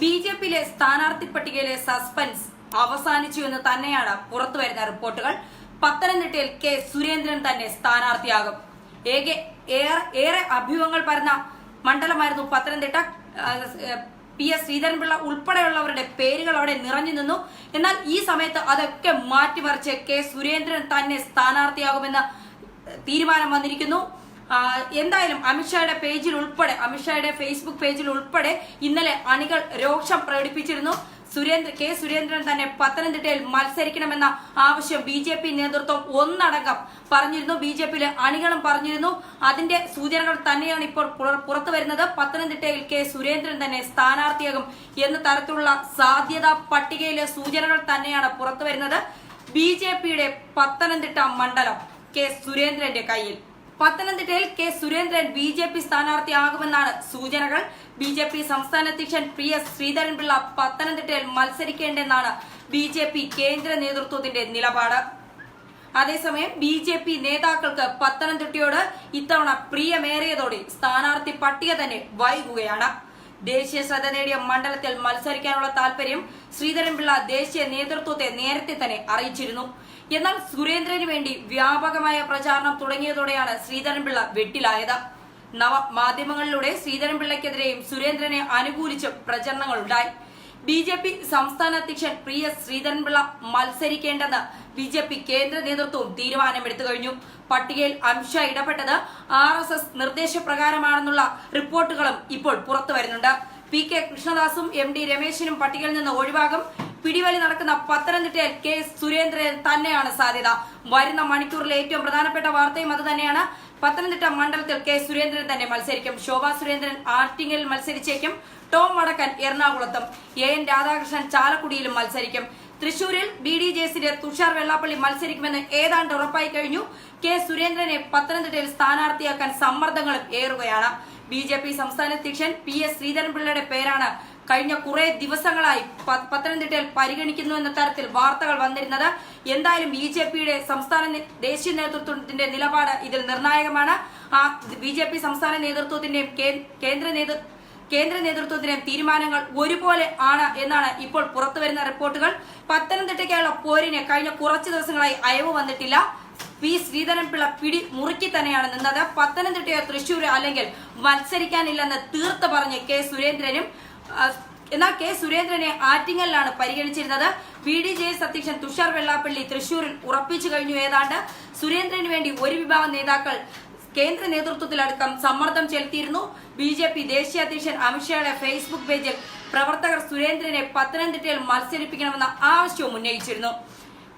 ബിജെപിയിലെ സ്ഥാനാർത്ഥി പട്ടികയിലെ സസ്പെൻസ് അവസാനിച്ചു എന്ന് തന്നെയാണ് പുറത്തുവരുന്ന റിപ്പോർട്ടുകൾ. പത്തനംതിട്ടയിൽ കെ സുരേന്ദ്രൻ തന്നെ സ്ഥാനാർത്ഥിയാകും. ഏറെ അഭ്യൂഹങ്ങൾ പരന്ന മണ്ഡലമായിരുന്നു പത്തനംതിട്ട. പി എസ് ശ്രീധരൻപിള്ള ഉൾപ്പെടെയുള്ളവരുടെ പേരുകൾ അവിടെ നിറഞ്ഞു നിന്നു. എന്നാൽ ഈ സമയത്ത് അതൊക്കെ മാറ്റിമറിച്ച് കെ സുരേന്ദ്രൻ തന്നെ സ്ഥാനാർത്ഥിയാകുമെന്ന തീരുമാനം വന്നിരിക്കുന്നു. എന്തായാലും അമിത്ഷായുടെ ഫേസ്ബുക്ക് പേജിൽ ഉൾപ്പെടെ ഇന്നലെ അണികൾ രോഷം പ്രകടിപ്പിച്ചിരുന്നു. കെ സുരേന്ദ്രൻ തന്നെ പത്തനംതിട്ടയിൽ മത്സരിക്കണമെന്ന ആവശ്യം ബി.ജെ.പി. നേതൃത്വം ഒന്നടങ്കം പറഞ്ഞിരുന്നു. ബി.ജെ.പിയിലെ അണികളും പറഞ്ഞിരുന്നു. അതിന്റെ സൂചനകൾ തന്നെയാണ് ഇപ്പോൾ പുറത്തു വരുന്നത്. പത്തനംതിട്ടയിൽ കെ സുരേന്ദ്രൻ തന്നെ സ്ഥാനാർത്ഥിയാകും എന്ന തരത്തിലുള്ള സാധ്യതാ പട്ടികയിലെ സൂചനകൾ തന്നെയാണ് പുറത്തു വരുന്നത്. ബി.ജെ.പിയുടെ പത്തനംതിട്ട മണ്ഡലം കെ സുരേന്ദ്രന്റെ കയ്യിൽ. പത്തനംതിട്ടയിൽ കെ സുരേന്ദ്രൻ ബി.ജെ.പി. സ്ഥാനാർത്ഥിയാകുമെന്നാണ് സൂചനകൾ. ബി.ജെ.പി. സംസ്ഥാന അധ്യക്ഷൻ പി എസ് ശ്രീധരൻപിള്ള പത്തനംതിട്ടയിൽ മത്സരിക്കേണ്ടെന്നാണ് ബി.ജെ.പി. കേന്ദ്ര നേതൃത്വത്തിന്റെ നിലപാട്. അതേസമയം ബി.ജെ.പി. നേതാക്കൾക്ക് പത്തനംതിട്ടയോട് ഇത്തവണ പ്രിയമേറിയതോടെ സ്ഥാനാർത്ഥി പട്ടിക തന്നെ വൈകുകയാണ്. ദേശീയ ശ്രദ്ധ നേടിയ മണ്ഡലത്തിൽ മത്സരിക്കാനുള്ള താൽപര്യം ശ്രീധരൻപിള്ള ദേശീയ നേതൃത്വത്തെ നേരത്തെ തന്നെ അറിയിച്ചിരുന്നു. എന്നാൽ സുരേന്ദ്രന് വേണ്ടി വ്യാപകമായ പ്രചാരണം തുടങ്ങിയതോടെയാണ് ശ്രീധരൻപിള്ള വെട്ടിലായത്. മാധ്യമങ്ങളിലൂടെ ശ്രീധരൻപിള്ളയ്ക്കെതിരെയും സുരേന്ദ്രനെ അനുകൂലിച്ച് പ്രചരണങ്ങളുണ്ടായി. ബി.ജെ.പി. സംസ്ഥാന അധ്യക്ഷൻ പി എസ് ശ്രീധരൻപിള്ള മത്സരിക്കേണ്ടെന്ന് ബി.ജെ.പി. കേന്ദ്ര നേതൃത്വവും തീരുമാനമെടുത്തു കഴിഞ്ഞു. പട്ടികയിൽ അമിത്ഷാ ഇടപെട്ടത് RSS നിർദ്ദേശപ്രകാരമാണെന്നുള്ള റിപ്പോർട്ടുകളും ഇപ്പോൾ പുറത്തു വരുന്നുണ്ട്. P.K. കൃഷ്ണദാസും M.D. രമേശിനും പട്ടികയിൽ നിന്ന് ഒഴിവാകും. പിടിവലി നടക്കുന്ന പത്തനംതിട്ടയിൽ കെ സുരേന്ദ്രൻ തന്നെയാണ് സാധ്യത. വരുന്ന മണിക്കൂറിലെ ഏറ്റവും പ്രധാനപ്പെട്ട വാർത്തയും അത് തന്നെയാണ്. പത്തനംതിട്ട മണ്ഡലത്തിൽ കെ സുരേന്ദ്രൻ തന്നെ മത്സരിക്കും. ശോഭാ സുരേന്ദ്രൻ ആറ്റിങ്ങലിൽ മത്സരിച്ചേക്കും. ടോം വടക്കൻ എറണാകുളത്തും AN രാധാകൃഷ്ണൻ ചാലക്കുടിയിലും മത്സരിക്കും. തൃശൂരിൽ BDJസിന്റെ തുഷാർ വെള്ളാപ്പള്ളി മത്സരിക്കുമെന്ന് ഏതാണ്ട് ഉറപ്പായി കഴിഞ്ഞു. കെ സുരേന്ദ്രനെ പത്തനംതിട്ടയിൽ സ്ഥാനാർത്ഥിയാക്കാൻ സമ്മർദ്ദങ്ങളും ഏറുകയാണ്. ബി.ജെ.പി. സംസ്ഥാന അധ്യക്ഷൻ പി എസ് ശ്രീധരൻപിള്ളയുടെ പേരാണ് കഴിഞ്ഞ കുറെ ദിവസങ്ങളായി പത്തനംതിട്ടയിൽ പരിഗണിക്കുന്നു എന്ന തരത്തിൽ വാർത്തകൾ വന്നിരുന്നത്. എന്തായാലും ബി.ജെ.പിയുടെ ദേശീയ നേതൃത്വത്തിന്റെ നിലപാട് ഇതിൽ നിർണായകമാണ്. ബി.ജെ.പി. സംസ്ഥാന നേതൃത്വത്തിന്റെയും കേന്ദ്ര നേതൃത്വത്തിന്റെയും തീരുമാനങ്ങൾ ഒരുപോലെ ആണ് എന്നാണ് ഇപ്പോൾ പുറത്തുവരുന്ന റിപ്പോർട്ടുകൾ. പത്തനംതിട്ടയ്ക്കുള്ള പോരിന് കഴിഞ്ഞ കുറച്ചു ദിവസങ്ങളായി അയവ് വന്നിട്ടില്ല. പി ശ്രീധരൻപിള്ള പിടി മുറുക്കി തന്നെയാണ് നിന്നത്. പത്തനംതിട്ടയോ തൃശൂരോ അല്ലെങ്കിൽ മത്സരിക്കാനില്ലെന്ന് തീർത്ത് പറഞ്ഞ് കെ സുരേന്ദ്രനും. എന്നാൽ കെ സുരേന്ദ്രനെ ആറ്റിങ്ങലിലാണ് പരിഗണിച്ചിരുന്നത്. BDJS അധ്യക്ഷൻ തുഷാർ വെള്ളാപ്പള്ളി തൃശൂരിൽ ഉറപ്പിച്ചു കഴിഞ്ഞു. ഏതാണ്ട് സുരേന്ദ്രന് വേണ്ടി ഒരു വിഭാഗം നേതാക്കൾ കേന്ദ്ര നേതൃത്വത്തിലടക്കം സമ്മർദ്ദം ചെലുത്തിയിരുന്നു. ബി.ജെ.പി. ദേശീയ അധ്യക്ഷൻ അമിത്ഷായുടെ ഫേസ്ബുക്ക് പേജിൽ പ്രവർത്തകർ സുരേന്ദ്രനെ പത്തനംതിട്ടയിൽ മത്സരിപ്പിക്കണമെന്ന ആവശ്യവും ഉന്നയിച്ചിരുന്നു.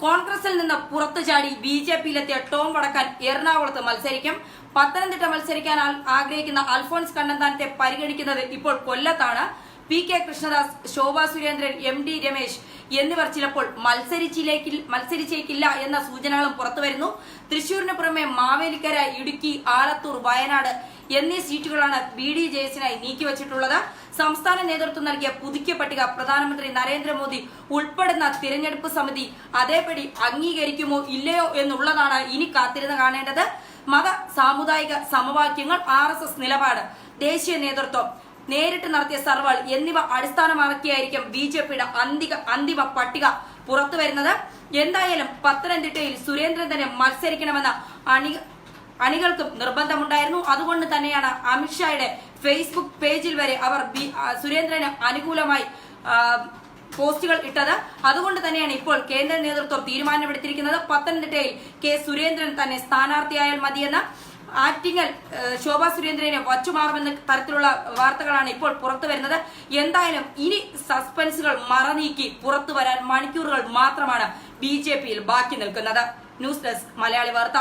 കോൺഗ്രസിൽ നിന്ന് പുറത്തുചാടി ബി.ജെ.പിയിലെത്തിയ ടോം വടക്കൻ എറണാകുളത്ത് മത്സരിക്കും. പത്തനംതിട്ട മത്സരിക്കാൻ ആഗ്രഹിക്കുന്ന അൽഫോൺസ് കണ്ണന്താനത്തെ പരിഗണിക്കുന്നത് ഇപ്പോൾ കൊല്ലത്താണ്. P.K. കൃഷ്ണദാസ്, ശോഭാ സുരേന്ദ്രൻ, M.D. രമേശ് എന്നിവർ ചിലപ്പോൾ മത്സരിച്ചേക്കില്ല എന്ന സൂചനകളും പുറത്തുവരുന്നു. തൃശൂരിന് പുറമെ മാവേലിക്കര, ഇടുക്കി, ആലത്തൂർ, വയനാട് എന്നീ സീറ്റുകളാണ് BDJസിനായി നീക്കിവച്ചിട്ടുള്ളത്. സംസ്ഥാന നേതൃത്വം നൽകിയ പുതുക്കിയ പട്ടിക പ്രധാനമന്ത്രി നരേന്ദ്രമോദി ഉൾപ്പെടുന്ന തിരഞ്ഞെടുപ്പ് സമിതി അതേപടി അംഗീകരിക്കുമോ ഇല്ലയോ എന്നുള്ളതാണ് ഇനി കാത്തിരുന്ന് കാണേണ്ടത്. മത സാമുദായിക സമവാക്യങ്ങൾ, RSS നിലപാട്, ദേശീയ നേതൃത്വം നേരിട്ട് നടത്തിയ സർവൾ എന്നിവ അടിസ്ഥാനമാക്കിയായിരിക്കും ബി.ജെ.പിയുടെ അന്തിമ പട്ടിക പുറത്തുവരുന്നത്. എന്തായാലും പത്തനംതിട്ടയിൽ സുരേന്ദ്രൻ തന്നെ മത്സരിക്കണമെന്ന അണികൾക്കും നിർബന്ധമുണ്ടായിരുന്നു. അതുകൊണ്ട് തന്നെയാണ് അമിത്ഷായുടെ ഫേസ്ബുക്ക് പേജിൽ വരെ അവർ സുരേന്ദ്രന് അനുകൂലമായി പോസ്റ്റുകൾ ഇട്ടത്. അതുകൊണ്ട് തന്നെയാണ് ഇപ്പോൾ കേന്ദ്ര നേതൃത്വം തീരുമാനമെടുത്തിരിക്കുന്നത്. പത്തനംതിട്ടയിൽ കെ സുരേന്ദ്രൻ തന്നെ സ്ഥാനാർത്ഥിയായാൽ മതിയെന്ന്. ആറ്റിങ്ങൽ ശോഭാ സുരേന്ദ്രനെ വച്ചുമാറുമെന്ന തരത്തിലുള്ള വാർത്തകളാണ് ഇപ്പോൾ പുറത്തു വരുന്നത്. എന്തായാലും ഇനി സസ്പെൻസുകൾ മറനീക്കി പുറത്തു വരാൻ മണിക്കൂറുകൾ മാത്രമാണ് ബി.ജെ.പിയിൽ ബാക്കി നിൽക്കുന്നത്. ന്യൂസ് ഡെസ്ക് മലയാളി വാർത്ത.